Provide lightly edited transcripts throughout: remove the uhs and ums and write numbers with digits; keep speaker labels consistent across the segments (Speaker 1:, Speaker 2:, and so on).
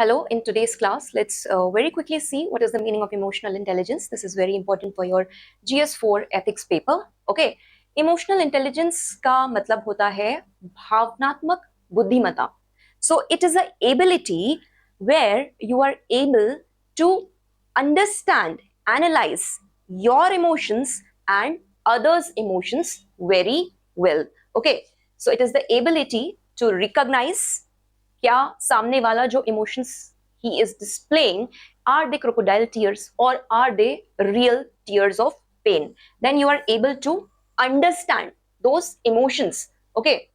Speaker 1: Hello, in today's class, let's very quickly see what is the meaning of emotional intelligence. This is very important for your GS4 ethics paper. Okay, emotional intelligence का मतलब होता है भावनात्मक बुद्धिमत्ता. So it is an ability where you are able to understand, analyze your emotions and others' emotions very well. Okay, so it is the ability to recognize क्या सामने वाला जो emotions he is displaying, are they crocodile tears or are they real tears of pain? Then you are able to understand those emotions. Okay,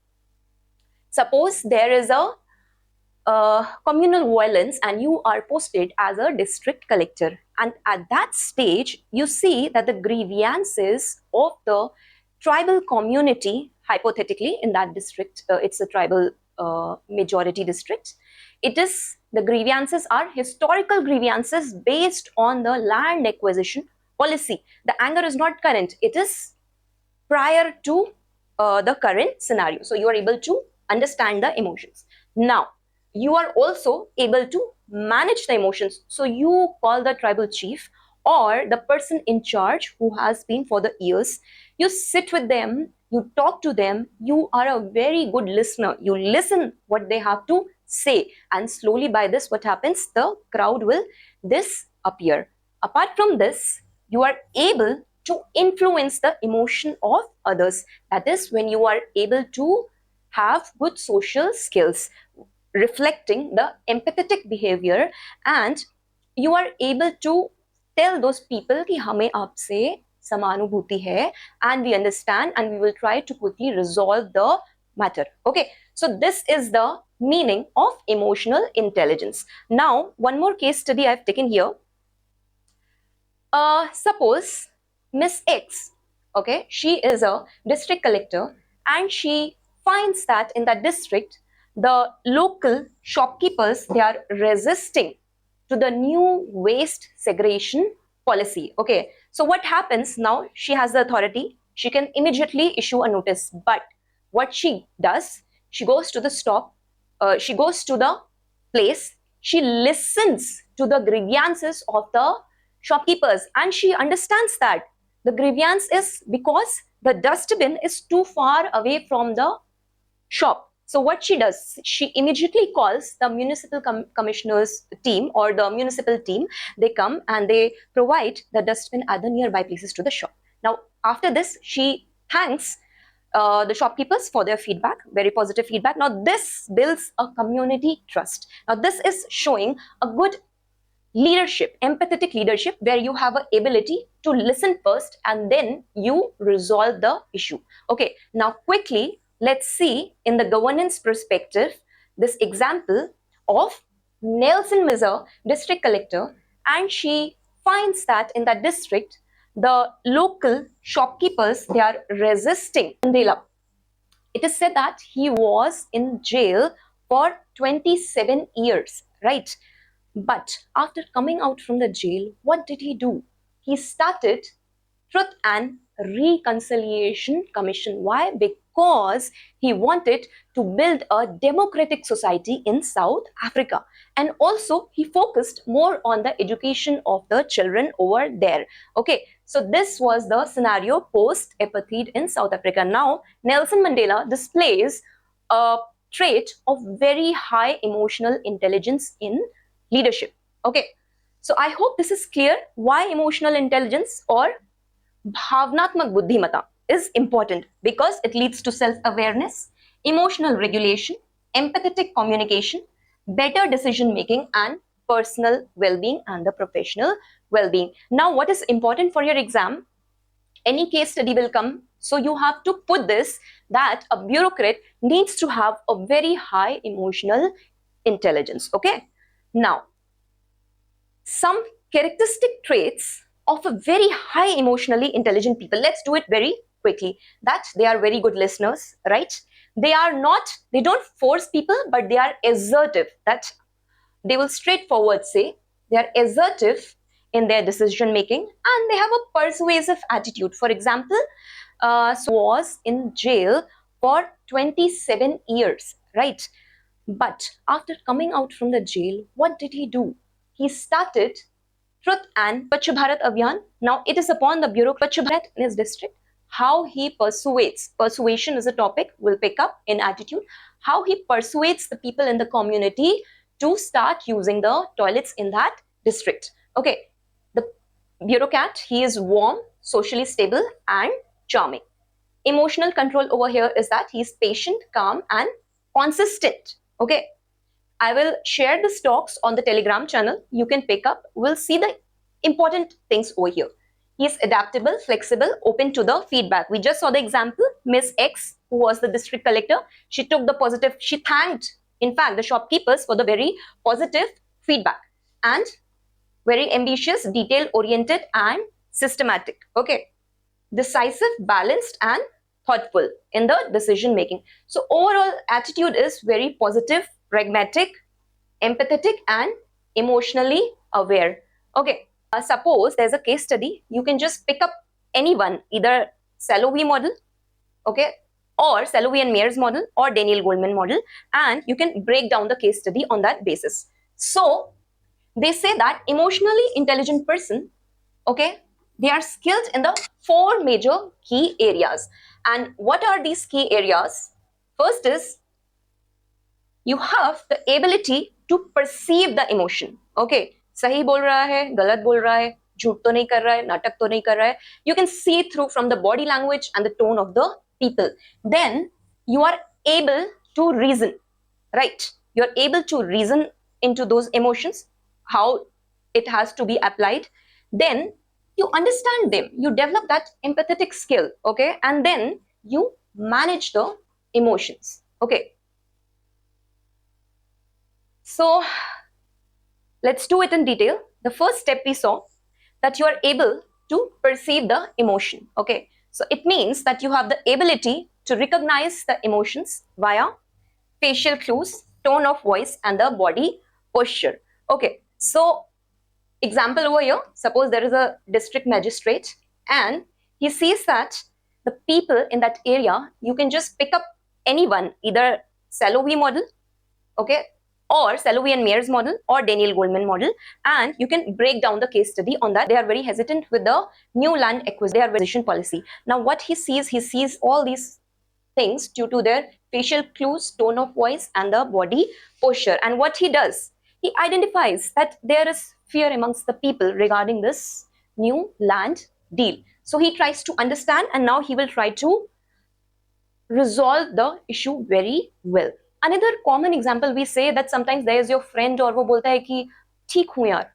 Speaker 1: suppose there is a communal violence and you are posted as a district collector, and at that stage you see that the grievances of the tribal community, hypothetically in that district, it's a tribal majority district, it is the grievances are historical grievances based on the land acquisition policy. The anger is not current, it is prior to the current scenario. So you are able to understand the emotions. Now you are also able to manage the emotions. So you call the tribal chief or the person in charge who has been for the years. You sit with them, you talk to them, you are a very good listener. You listen what they have to say, and slowly by this what happens, the crowd will disappear. Apart from this, you are able to influence the emotion of others. That is when you are able to have good social skills, reflecting the empathetic behavior, and you are able to tell those people कि हमें आपसे समानुभूति है, and we understand and we will try to quickly resolve the matter. Okay, so this is the meaning of emotional intelligence. Now one more case study I've taken here. Suppose Miss X, okay, she is a district collector and she finds that in that district the local shopkeepers, they are resisting to the new waste segregation policy. Okay, so what happens now? She has the authority, she can immediately issue a notice, but what she does, she goes to the she goes to the place, she listens to the grievances of the shopkeepers, and she understands that the grievance is because the dustbin is too far away from the shop. So what she does, she immediately calls the municipal commissioner's team or the municipal team. They come and they provide the dustbin at the nearby places to the shop. Now after this, she thanks the shopkeepers for their feedback, very positive feedback. Now this builds a community trust. Now this is showing a good leadership, empathetic leadership, where you have an ability to listen first and then you resolve the issue. Okay, now quickly let's see in the governance perspective this example of Nelson Mizer, district collector, and she finds that in that district the local shopkeepers, they are resisting Mandela. It is said that he was in jail for 27 years, right? But after coming out from the jail, what did he do? He started Truth and Reconciliation Commission. Why? Because he wanted to build a democratic society in South Africa. And also he focused more on the education of the children over there. Okay, so this was the scenario post-apartheid in South Africa. Now, Nelson Mandela displays a trait of very high emotional intelligence in leadership. Okay, so I hope this is clear why emotional intelligence or bhavnatmak buddhimata is important, because it leads to self-awareness, emotional regulation, empathetic communication, better decision making, and personal well-being and the professional well-being. Now what is important for your exam? Any case study will come, so you have to put this, that a bureaucrat needs to have a very high emotional intelligence. Okay, now some characteristic traits of a very high emotionally intelligent people. Let's do it very quickly. That they are very good listeners, right? They don't force people, but they are assertive. That they will straightforward say, they are assertive in their decision making, and they have a persuasive attitude. For example, so was in jail for 27 years, right? But after coming out from the jail, what did he do? He started Truth and Swachh Bharat Abhiyan. Now it is upon the Bureau Swachh Bharat in his district. How he persuades, persuasion is a topic we'll pick up in Attitude. How he persuades the people in the community to start using the toilets in that district. Okay, the bureaucrat, he is warm, socially stable and charming. Emotional control over here is that he is patient, calm and consistent. Okay, I will share the stocks on the Telegram channel. You can pick up. We'll see the important things over here. He is adaptable, flexible, open to the feedback. We just saw the example. Miss X, who was the district collector, she took the positive, she thanked, in fact, the shopkeepers for the very positive feedback. And very ambitious, detail-oriented and systematic. Okay. Decisive, balanced and thoughtful in the decision making. So overall attitude is very positive, pragmatic, empathetic and emotionally aware. Okay, suppose there's a case study, you can just pick up anyone, either Salovey model, okay, or Salovey and Mayer's model or Daniel Goleman model, and you can break down the case study on that basis. So they say that emotionally intelligent person, okay, they are skilled in the 4 major key areas. And what are these key areas? First is you have the ability to perceive the emotion. Okay, सही बोल रहा है, गलत बोल रहा है, झूठ तो नहीं कर रहा है, नाटक तो नहीं कर रहा है. You can see through from the body language and the tone of the people. Then you are able to reason, right? You are able to reason into those emotions, how it has to be applied. Then you understand them, you develop that empathetic skill, okay, and then you manage the emotions. Okay, so let's do it in detail. The first step we saw that you are able to perceive the emotion. Okay, so it means that you have the ability to recognize the emotions via facial clues, tone of voice and the body posture. Okay, so example over here, suppose there is a district magistrate and he sees that the people in that area, you can just pick up anyone, either Salovey model, okay, or Salovey and Mayer's model or Daniel Goleman model, and you can break down the case study on that. They are very hesitant with the new land acquisition policy. Now what he sees all these things due to their facial clues, tone of voice and the body posture. And what he does, he identifies that there is fear amongst the people regarding this new land deal. So he tries to understand and now he will try to resolve the issue very well. Another common example, we say that sometimes there is your friend और वो बोलता है कि ठीक हूँ यार,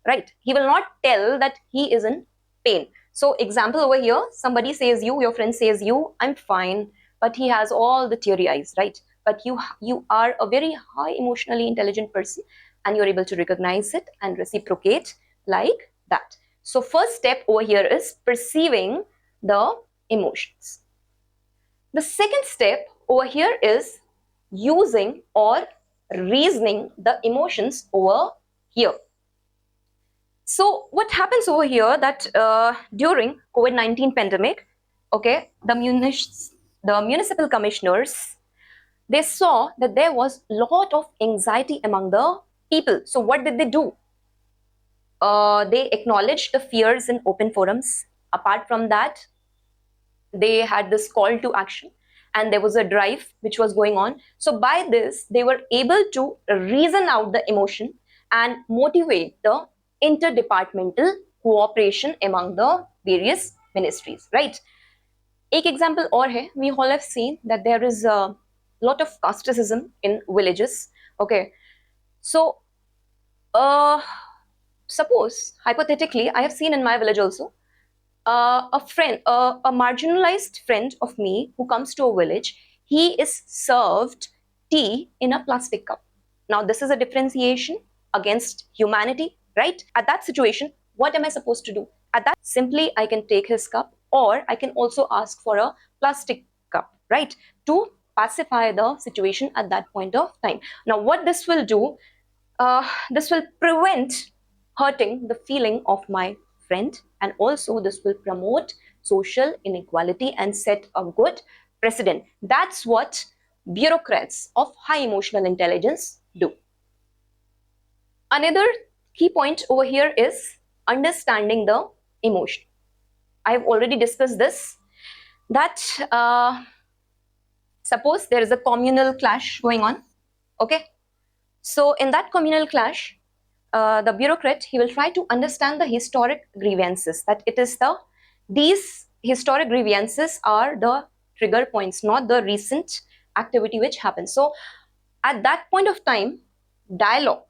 Speaker 1: right? He will not tell that he is in pain. So example over here, somebody says you, your friend says you, I'm fine, but he has all the teary eyes, right? But you are a very high emotionally intelligent person and you're able to recognize it and reciprocate like that. So first step over here is perceiving the emotions. The second step over here is using or reasoning the emotions over here. So what happens over here that during COVID-19 pandemic, okay, the municipal commissioners, they saw that there was a lot of anxiety among the people. So what did they do? They acknowledged the fears in open forums. Apart from that, they had this call to action and there was a drive which was going on. So by this, they were able to reason out the emotion and motivate the interdepartmental cooperation among the various ministries, right? Ek example और है, we all have seen that there is a lot of casteism in villages, okay? So, suppose, hypothetically, I have seen in my village also, a marginalized friend of me who comes to a village, he is served tea in a plastic cup. Now, this is a differentiation against humanity, right? At that situation, what am I supposed to do? At that, simply I can take his cup or I can also ask for a plastic cup, right? To pacify the situation at that point of time. Now, what this will do, this will prevent hurting the feeling of my friend, and also this will promote social inequality and set a good precedent. That's what bureaucrats of high emotional intelligence do. Another key point over here is understanding the emotion. I've already discussed this, that suppose there is a communal clash going on, okay? So in that communal clash, the bureaucrat, he will try to understand the historic grievances, that it is these historic grievances are the trigger points, not the recent activity which happened. So at that point of time, dialogue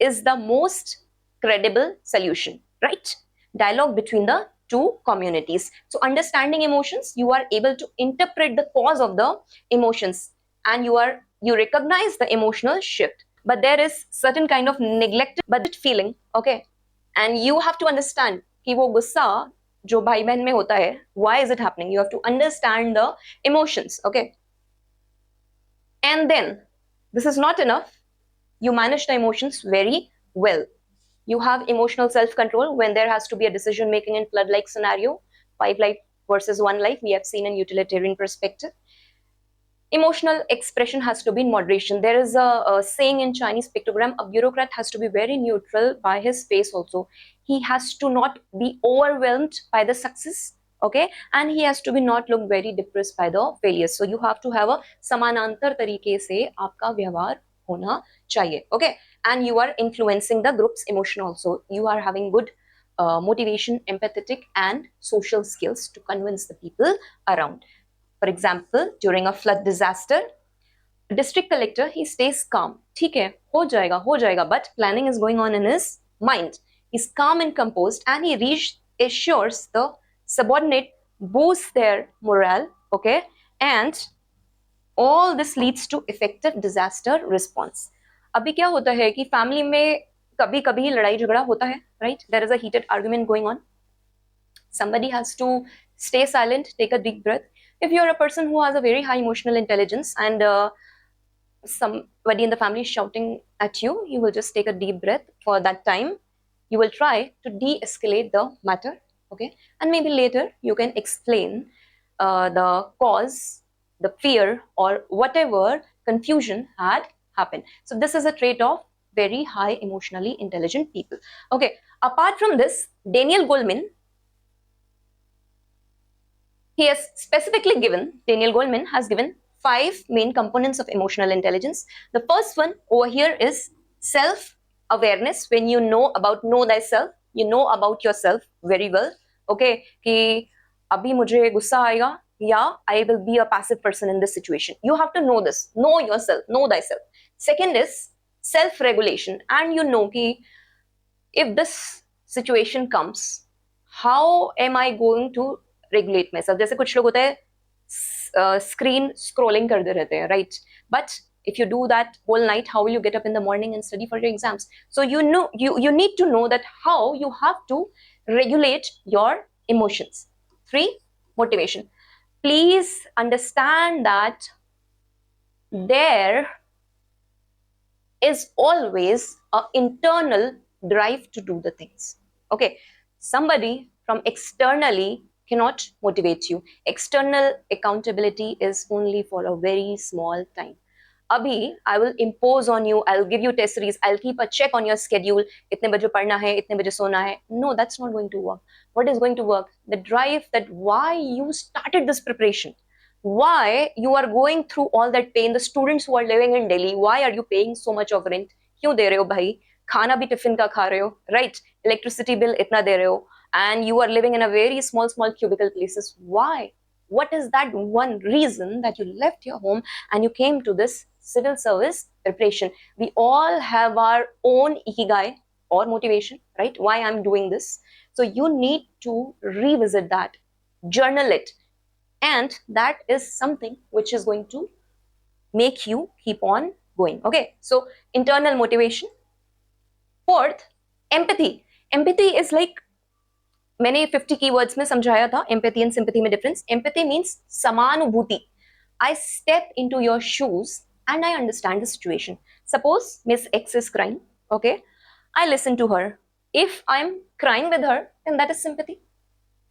Speaker 1: is the most credible solution, right? Dialogue between the two communities. So understanding emotions, you are able to interpret the cause of the emotions, and you recognize the emotional shift. But there is certain kind of neglected but feeling, okay? And you have to understand कि वो गुस्सा जो भाई बहन में होता है, why is it happening? You have to understand the emotions, okay? And then this is not enough. You manage the emotions very well. You have emotional self-control when there has to be a decision making in flood-like scenario, 5 life versus 1 life, we have seen in utilitarian perspective. Emotional expression has to be in moderation. There is a saying in Chinese pictogram, a bureaucrat has to be very neutral by his face also. He has to not be overwhelmed by the success, okay? And he has to be not look very depressed by the failures. So you have to have a samanantar tarike se aapka vyavahar hona chahiye, okay? And you are influencing the group's emotion also. You are having good motivation, empathetic and social skills to convince the people around. For example, during a flood disaster, district collector, he stays calm. ठीक है, हो जाएगा, but planning is going on in his mind. He's calm and composed, and he reassures the subordinate, boosts their morale, okay? And all this leads to effective disaster response. अभी क्या होता है कि family में कभी-कभी लड़ाई झगड़ा होता है, right? There is a heated argument going on. Somebody has to stay silent, take a deep breath. If you're a person who has a very high emotional intelligence and somebody in the family is shouting at you, you will just take a deep breath for that time. You will try to de-escalate the matter, okay? And maybe later you can explain the cause, the fear, or whatever confusion had happened. So this is a trait of very high emotionally intelligent people. Okay, apart from this, Daniel Goleman, he has specifically given, Daniel Goleman has given 5 main components of emotional intelligence. The first one over here is self-awareness. When you know thyself, you know about yourself very well. Okay, कि अभी मुझे गुस्सा आएगा, या I will be a passive person in this situation. You have to know this, know yourself, know thyself. Second is self-regulation, and you know कि if this situation comes, how am I going to regulate my self. जैसे कुछ लोग होते हैं screen scrolling करते रहते हैं, right? But if you do that whole night, how will you get up in the morning and study for your exams? So you know, you need to know that how you have to regulate your emotions. 3, motivation. Please understand that there is always an internal drive to do the things, okay? Somebody from externally cannot motivate you. External accountability is only for a very small time. Abhi, I will impose on you, I'll give you test series, I'll keep a check on your schedule, itne baje padna hai, itne baje sona hai. No, that's not going to work. What is going to work? The drive, that why you started this preparation, why you are going through all that pain. The students who are living in Delhi, why are you paying so much of rent? क्यों दे रहे हो भाई? खाना भी tiffin का खा रहे हो, right? Electricity bill इतना दे रहे हो, and you are living in a very small cubicle places. Why? What is that one reason that you left your home and you came to this civil service preparation? We all have our own ikigai or motivation, right? Why I'm doing this. So you need to revisit that, journal it, and that is something which is going to make you keep on going. Okay, so internal motivation. Fourth, empathy. Empathy is like, मैंने 50 keywords में समझाया था empathy and sympathy में difference. Empathy means समानुभूति. I step into your shoes and I understand the situation. Suppose Miss X is crying, okay? I listen to her. If I'm crying with her, then that is sympathy.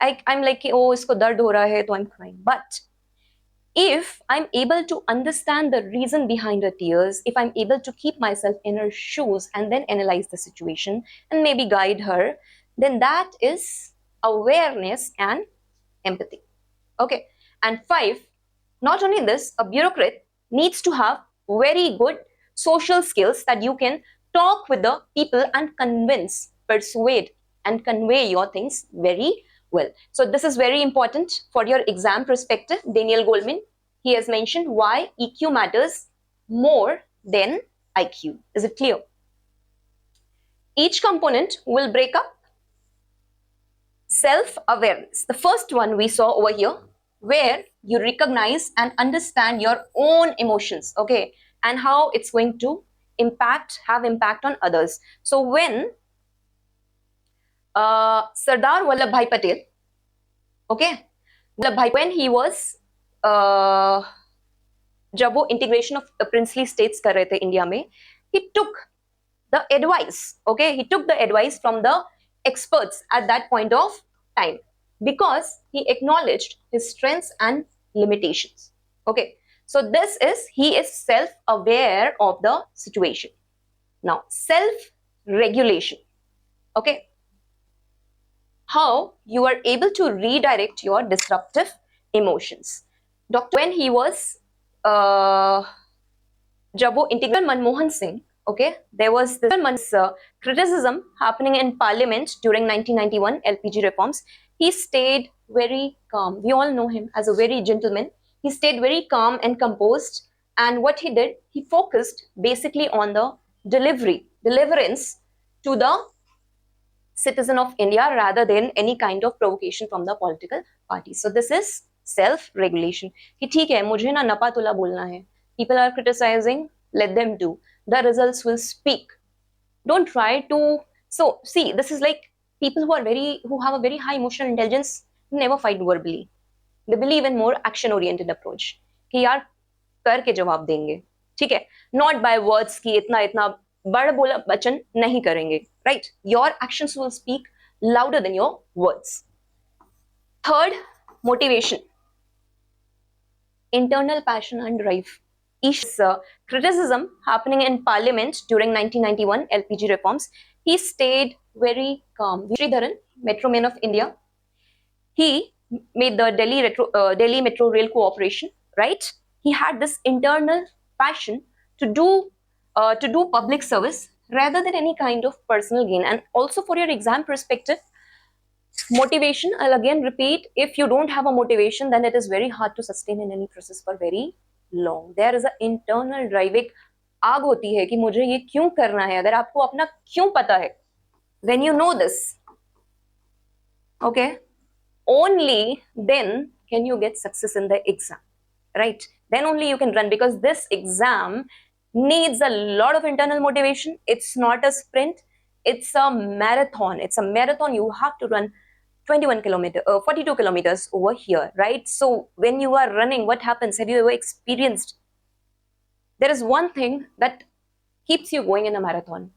Speaker 1: I'm like, oh, इसको दर्द हो रहा है, तो I'm crying. But If I'm able to understand the reason behind her tears, if I'm able to keep myself in her shoes and then analyze the situation and maybe guide her, then that is awareness and empathy. Okay. And 5, not only this, a bureaucrat needs to have very good social skills that you can talk with the people and convince, persuade, and convey your things very well. So this is very important for your exam perspective. Daniel Goleman, he has mentioned why EQ matters more than IQ. Is it clear? Each component will break up self-awareness. The first one we saw over here, where you recognize and understand your own emotions, okay, and how it's going to have impact on others. So when Sardar Vallabhbhai Patel, okay, when he was जब वो integration of princely states कर रहे थे India में, he took the advice, okay, he took the advice from the experts at that point of time because he acknowledged his strengths and limitations. Okay, so he is self-aware of the situation. Now, self-regulation, okay, how you are able to redirect your disruptive emotions. When he was जब वो integral Manmohan Singh, okay, there was this criticism happening in parliament during 1991 LPG reforms. He stayed very calm. We all know him as a very gentleman. He stayed very calm and composed, and what he did, he focused basically on the deliverance to the citizen of India rather than any kind of provocation from the political party. So this is self-regulation. कि ठीक है, मुझे ना नपा तुला बोलना है. People are criticizing, let them do. The results will speak. Don't try to. So see, this is like people who have a very high emotional intelligence never fight verbally. They believe in more action-oriented approach. कि यार करके जवाब देंगे, ठीक है. Not by words कि इतना बड़ बोला वचन नहीं करेंगे. Right? Your actions will speak louder than your words. Third, motivation. Internal passion and drive. Criticism happening in parliament during 1991 LPG reforms. He stayed very calm. Sridharan, Metro Man of India, he made the Delhi Metro Rail Cooperation, right? He had this internal passion to do public service rather than any kind of personal gain. And also for your exam perspective, motivation, I'll again repeat, if you don't have a motivation, then it is very hard to sustain in any process for very long. There is an internal drive, एक आग होती है कि मुझे ये क्यों करना है. अगर आपको अपना क्यों पता है, when you know this, okay, only then can you get success in the exam, right? Then only you can run, because this exam needs a lot of internal motivation. It's not a sprint, it's a marathon. It's a marathon. You have to run 42 kilometers over here, right? So when you are running, what happens? Have you ever experienced? There is one thing that keeps you going in a marathon.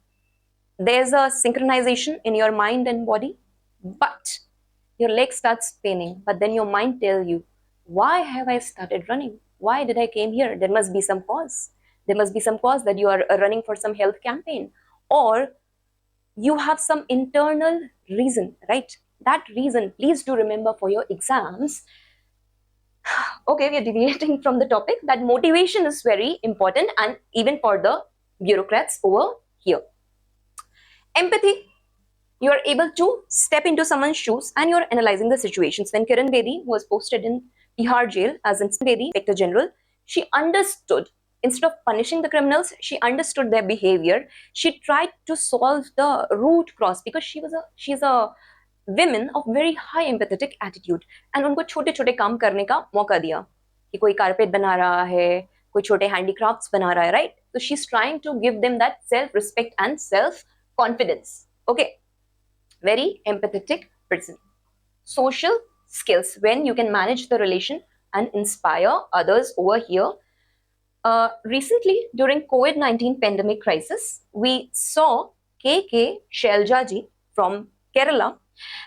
Speaker 1: There's a synchronization in your mind and body, but your leg starts paining, but then your mind tells you, why have I started running? Why did I came here? There must be some cause. There must be some cause that you are running for some health campaign, or you have some internal reason, right? That reason, please do remember for your exams. Okay, we are deviating from the topic. That motivation is very important, and even for the bureaucrats over here. Empathy. You are able to step into someone's shoes and you are analyzing the situations. When Kiran Bedi was posted in Bihar jail as Inspector General, she understood, instead of punishing the criminals, she understood their behavior. She tried to solve the root cause, because she's a women of very high empathetic attitude, and उनको छोटे छोटे काम करने का मौका दिया कि कोई कारपेट बना रहा है, कोई छोटे handicrafts बना रहा है, right? So she's trying to give them that self-respect and self-confidence. Okay, very empathetic person. Social skills, when you can manage the relation and inspire others over here. Recently, during COVID-19 pandemic crisis, we saw K.K. Shelja ji from Kerala,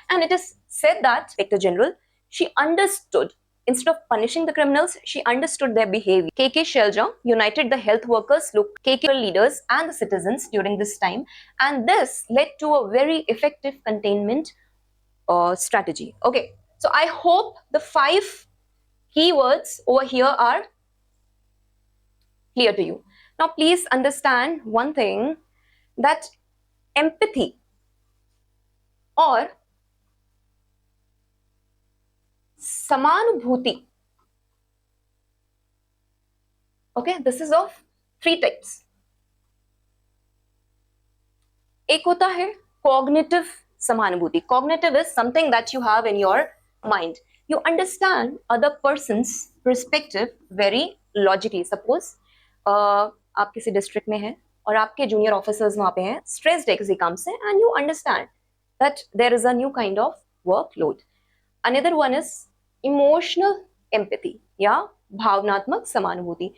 Speaker 1: and it is said that Inspector General, she understood instead of punishing the criminals, she understood their behavior. K.K. Shelja united the health workers, KK leaders, and the citizens during this time, and this led to a very effective containment strategy. Okay, so I hope the 5 keywords over here are clear to you. Now, please understand one thing, that empathy or samanubhuti, okay, this is of 3 types. एक होता है cognitive samanubhuti. Cognitive is something that you have in your mind. You understand other person's perspective very logically. Suppose आप किसी district में हैं और आपके junior officers वहां पे हैं, स्ट्रेस्ड है किसी काम से, and you understand that there is a new kind of workload. Another one is emotional empathy या भावनात्मक समानुभूति.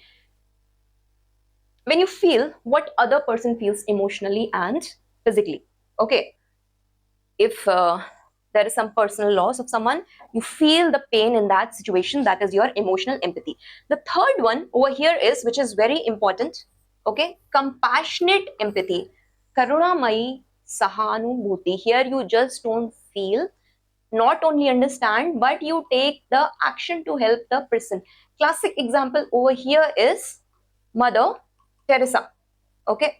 Speaker 1: When you feel what other person feels emotionally and physically. Okay, if there is some personal loss of someone, you feel the pain in that situation. That is your emotional empathy. The third one over here is, which is very important, okay, compassionate empathy, karunamayi sahanubhuti. Here you just don't feel, not only understand, but you take the action to help the person. Classic example over here is Mother Teresa. Okay,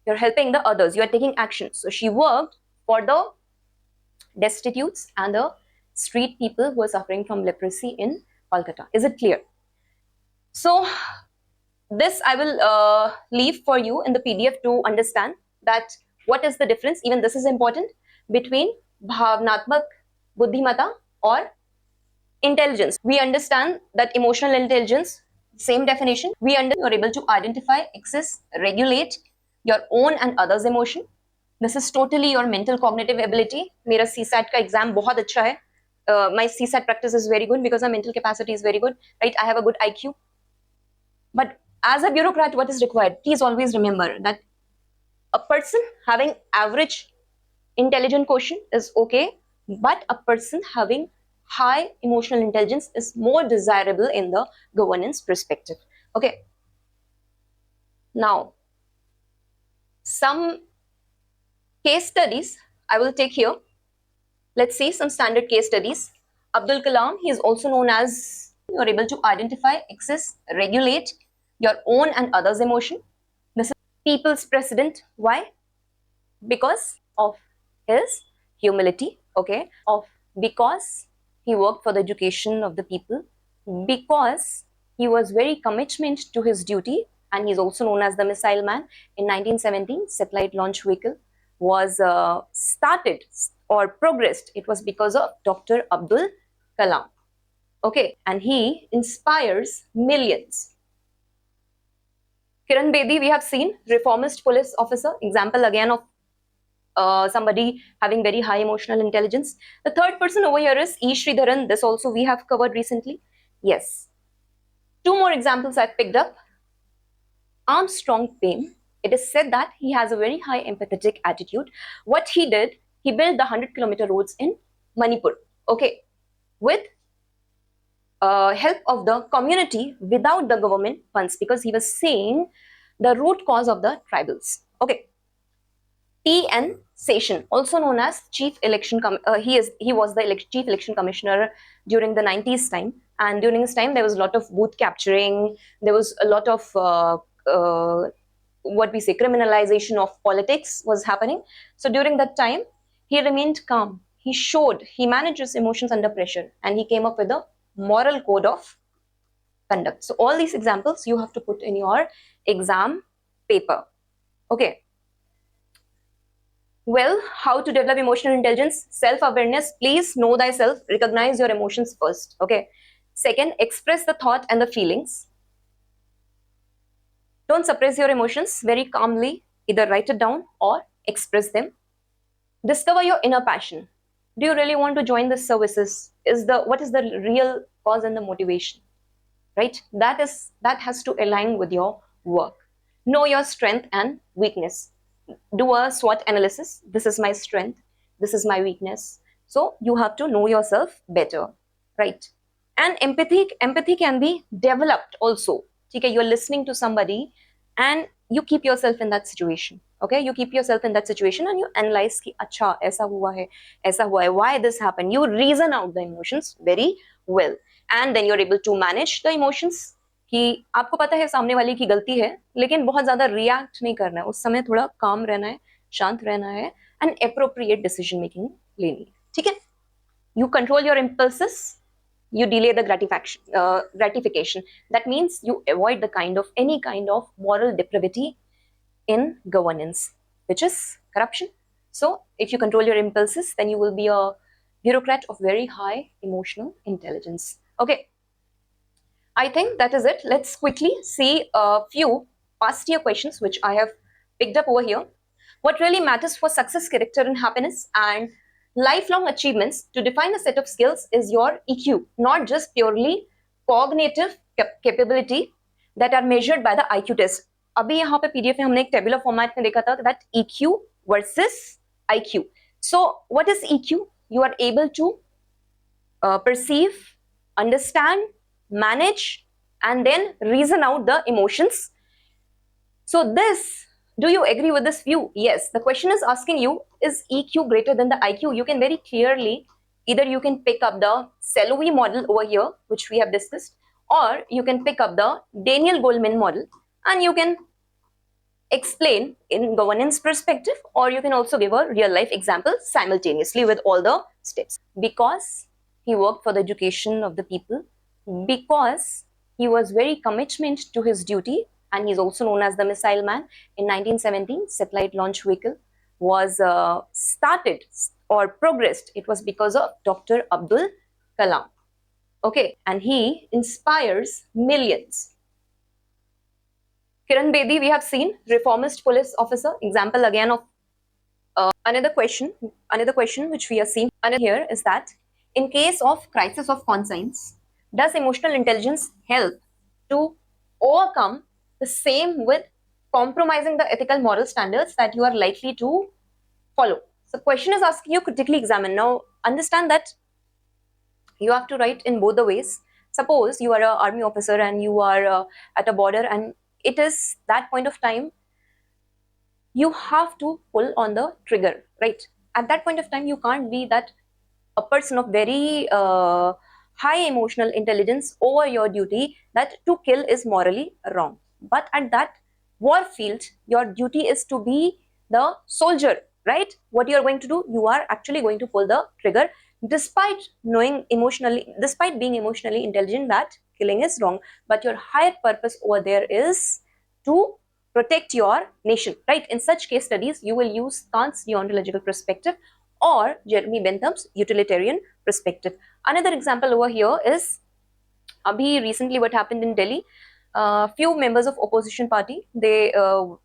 Speaker 1: you're helping the others, you're taking action. So she worked for the destitutes and the street people who are suffering from leprosy in Kolkata. Is it clear? So this I will leave for you in the PDF to understand that what is the difference, even this is important, between bhavnatmak buddhimata or intelligence. We understand that emotional intelligence, same definition. We are able to identify, access, regulate your own and others' emotion. This is totally your mental cognitive ability. मेरा CSAT का exam बहुत अच्छा है. My CSAT practice is very good because my mental capacity is very good. Right? I have a good IQ. But as a bureaucrat, what is required? Please always remember that a person having average intelligent quotient is okay, but a person having high emotional intelligence is more desirable in the governance perspective. Okay. Now, some case studies I will take here. Let's see some standard case studies. Abdul Kalam, he is also known as, you are able to identify, access, regulate your own and others' emotion. This is people's president. Why? Because of his humility, okay, because he worked for the education of the people, because he was very commitment to his duty, and he's also known as the missile man. In 1917, satellite launch vehicle was started or progressed. It was because of Dr. Abdul Kalam, okay, and he inspires millions. Kiran Bedi, we have seen, reformist police officer, example again of somebody having very high emotional intelligence. The third person over here is E. Sridharan. This also we have covered recently. Yes. 2 more examples I've picked up. Armstrong Payne. It is said that he has a very high empathetic attitude. What he did, he built the 100-kilometer roads in Manipur. Okay. With help of the community without the government funds, because he was seeing the root cause of the tribals. Okay. T.N. Session, also known as Chief Election, he was the Chief Election Commissioner during the 90s time, and during this time there was a lot of booth capturing, there was a lot of what we say criminalization of politics was happening. So during that time he remained calm, he managed his emotions under pressure, and he came up with a moral code of conduct. So all these examples you have to put in your exam paper. Okay. Well, how to develop emotional intelligence? Self-awareness. Please know thyself. Recognize your emotions first. Okay. Second, express the thought and the feelings. Don't suppress your emotions. Very calmly, either write it down or express them. Discover your inner passion. Do you really want to join the services? What is the real cause and the motivation? Right? That has to align with your work. Know your strength and weakness. Do a SWOT analysis. This is my strength. This is my weakness. So you have to know yourself better. right? And empathy can be developed also. Okay, you're listening to somebody and you keep yourself in that situation. Okay, you keep yourself in that situation and you analyze ki acha aisa hua hai, why this happened. You reason out the emotions very well, and then you're able to manage the emotions कि आपको पता है सामने वाले की गलती है, लेकिन बहुत ज्यादा रिएक्ट नहीं करना है उस समय, थोड़ा काम रहना है, शांत रहना है, एंड एप्रोप्रिएट डिसीजन मेकिंग लेनी है. ठीक है, you control your impulses, you delay the gratification. That means you avoid any kind of moral depravity in governance, which is corruption. So if you control your impulses, then you will be a bureaucrat of very high emotional intelligence. Okay, I think that is it. Let's quickly see a few past year questions which I have picked up over here. What really matters for success, character, and happiness and lifelong achievements? To define a set of skills is your EQ, not just purely cognitive capability that are measured by the IQ test. अभी यहाँ पे PDF में हमने एक tabular format में देखा था that EQ versus IQ. So what is EQ? You are able to perceive, understand, manage, and then reason out the emotions. So this, do you agree with this view? Yes. The question is asking you, is EQ greater than the IQ? You can very clearly, either you can pick up the Salovey model over here, which we have discussed, or you can pick up the Daniel Goleman model, and you can explain in governance perspective, or you can also give a real life example simultaneously with all the steps. Because he worked for the education of the people, because he was very commitment to his duty, and he's also known as the missile man. In 1917, satellite launch vehicle was started or progressed. It was because of Dr. Abdul Kalam. Okay, and he inspires millions. Kiran Bedi, we have seen, reformist police officer, example again of another question which we are seeing here is that in case of crisis of conscience, does emotional intelligence help to overcome the same with compromising the ethical moral standards that you are likely to follow? So question is asking you critically examine. Now understand that you have to write in both the ways. Suppose you are an army officer and you are at a border, and it is that point of time you have to pull on the trigger, right? At that point of time, you can't be that a person of very high emotional intelligence over your duty that to kill is morally wrong. But at that war field, your duty is to be the soldier, right? What you are going to do, you are actually going to pull the trigger despite being emotionally intelligent that killing is wrong. But your higher purpose over there is to protect your nation, right? In such case studies, you will use Kant's deontological perspective or Jeremy Bentham's utilitarian perspective. Another example over here is recently what happened in Delhi. Few members of opposition party, they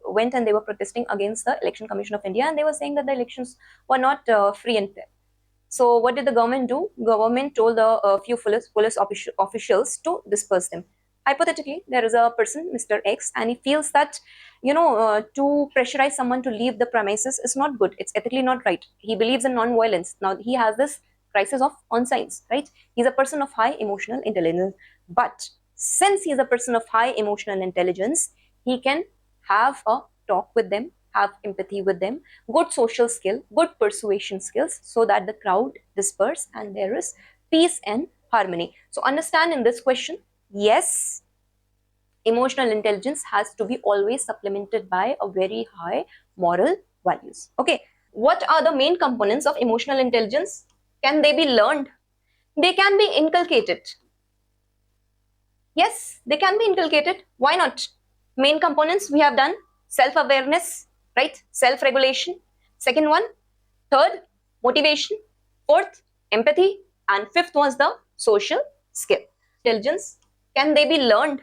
Speaker 1: went and they were protesting against the Election Commission of India, and they were saying that the elections were not free and fair. So what did the government do? Government told a few police officials to disperse them. Hypothetically, there is a person, Mr. X, and he feels that, to pressurize someone to leave the premises is not good. It's ethically not right. He believes in non-violence. Now, he has this crisis of conscience, right? He's a person of high emotional intelligence. But since he's a person of high emotional intelligence, he can have a talk with them, have empathy with them, good social skill, good persuasion skills, so that the crowd disperse and there is peace and harmony. So understand in this question, yes, emotional intelligence has to be always supplemented by a very high moral values. Okay, what are the main components of emotional intelligence? Can they be learned? They can be inculcated. Yes, they can be inculcated. Why not? Main components we have done: self-awareness, right? Self-regulation. Second one, third, motivation. Fourth, empathy. And fifth was the social skill. Intelligence, can they be learned?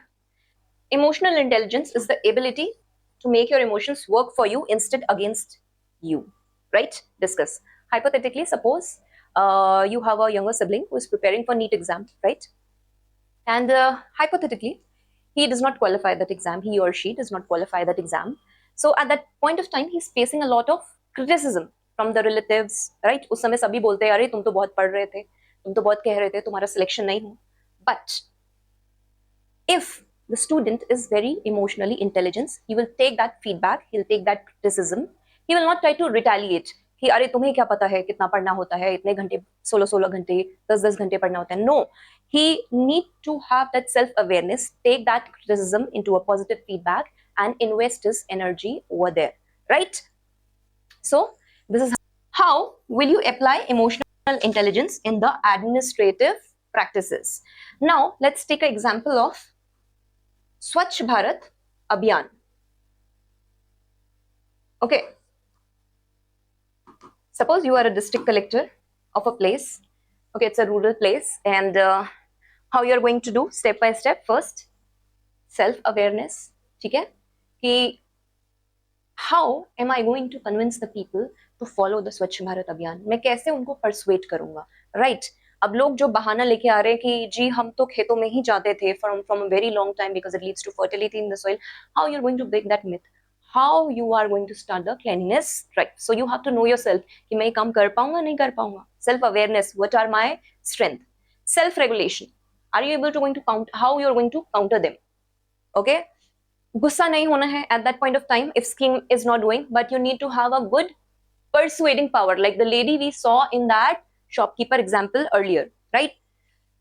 Speaker 1: Emotional intelligence is the ability to make your emotions work for you instead against you, right? Discuss. Hypothetically, suppose you have a younger sibling who is preparing for NEET exam, right? And hypothetically, he does not qualify that exam. He or she does not qualify that exam. So at that point of time, he's facing a lot of criticism from the relatives, right? उस समय सभी बोलते हैं, अरे तुम तो बहुत पढ़ रहे थे, तुम तो बहुत कह रहे थे, तुम्हारा सिलेक्शन नहीं हुआ. But if the student is very emotionally intelligent, he will take that feedback, he'll take that criticism, he will not try to retaliate कि अरे तुम्हें क्या पता है कितना पढ़ना होता है, इतने घंटे 16 घंटे 10 घंटे पढ़ना होता है. No, he need to have that self awareness, take that criticism into a positive feedback and invest his energy over there, right? So this is how will you apply emotional intelligence in the administrative practices. Now let's take an example of Swachh Bharat Abhiyan. Okay, suppose you are a district collector of a place. Okay, it's a rural place, and how you are going to do step by step. First, self awareness. ठीक है कि how am I going to convince the people to follow the Swachh Bharat Abhiyan? मैं कैसे उनको persuade करूंगा, right? अब लोग जो बहाना लेके आ रहे हैं कि जी हम तो खेतों में ही जाते थे from a very long time because it leads to fertility in the soil. How you're going to break that myth? How you are going to start the cleanliness, right? So you have to know yourself कि मैं ये काम कर पाऊंगा नहीं कर पाऊंगा. Self awareness. What are my strength? Self regulation. Are you able to going to count how you're going to counter them? Okay. गुस्सा नहीं होना है at that point of time if scheme is not doing, but you need to have a good persuading power, like the lady we saw in that shopkeeper example earlier, right?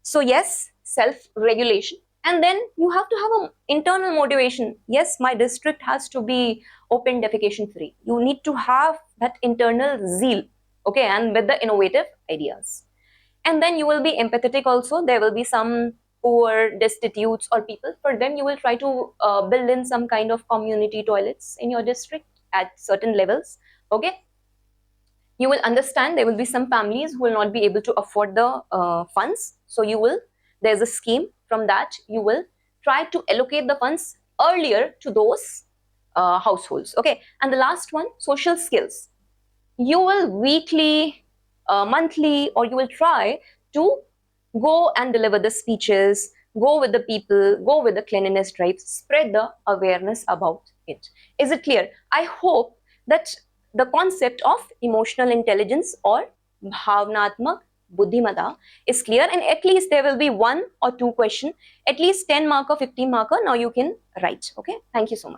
Speaker 1: So yes, self-regulation, and then you have to have an internal motivation. Yes, my district has to be open defecation free. You need to have that internal zeal, okay, and with the innovative ideas. And then you will be empathetic also. There will be some poor, destitutes or people. For them, you will try to build in some kind of community toilets in your district at certain levels, okay? You will understand there will be some families who will not be able to afford the funds. So you will, there's a scheme from that. You will try to allocate the funds earlier to those households, okay? And the last one, social skills. You will weekly, monthly, or you will try to go and deliver the speeches, go with the people, go with the cleanliness drives, spread the awareness about it. Is it clear? I hope that the concept of emotional intelligence or bhavnatmak buddhimata is clear, and at least there will be 1 or 2 questions, at least 10 marker, 15 marker. Now you can write. Okay, thank you so much.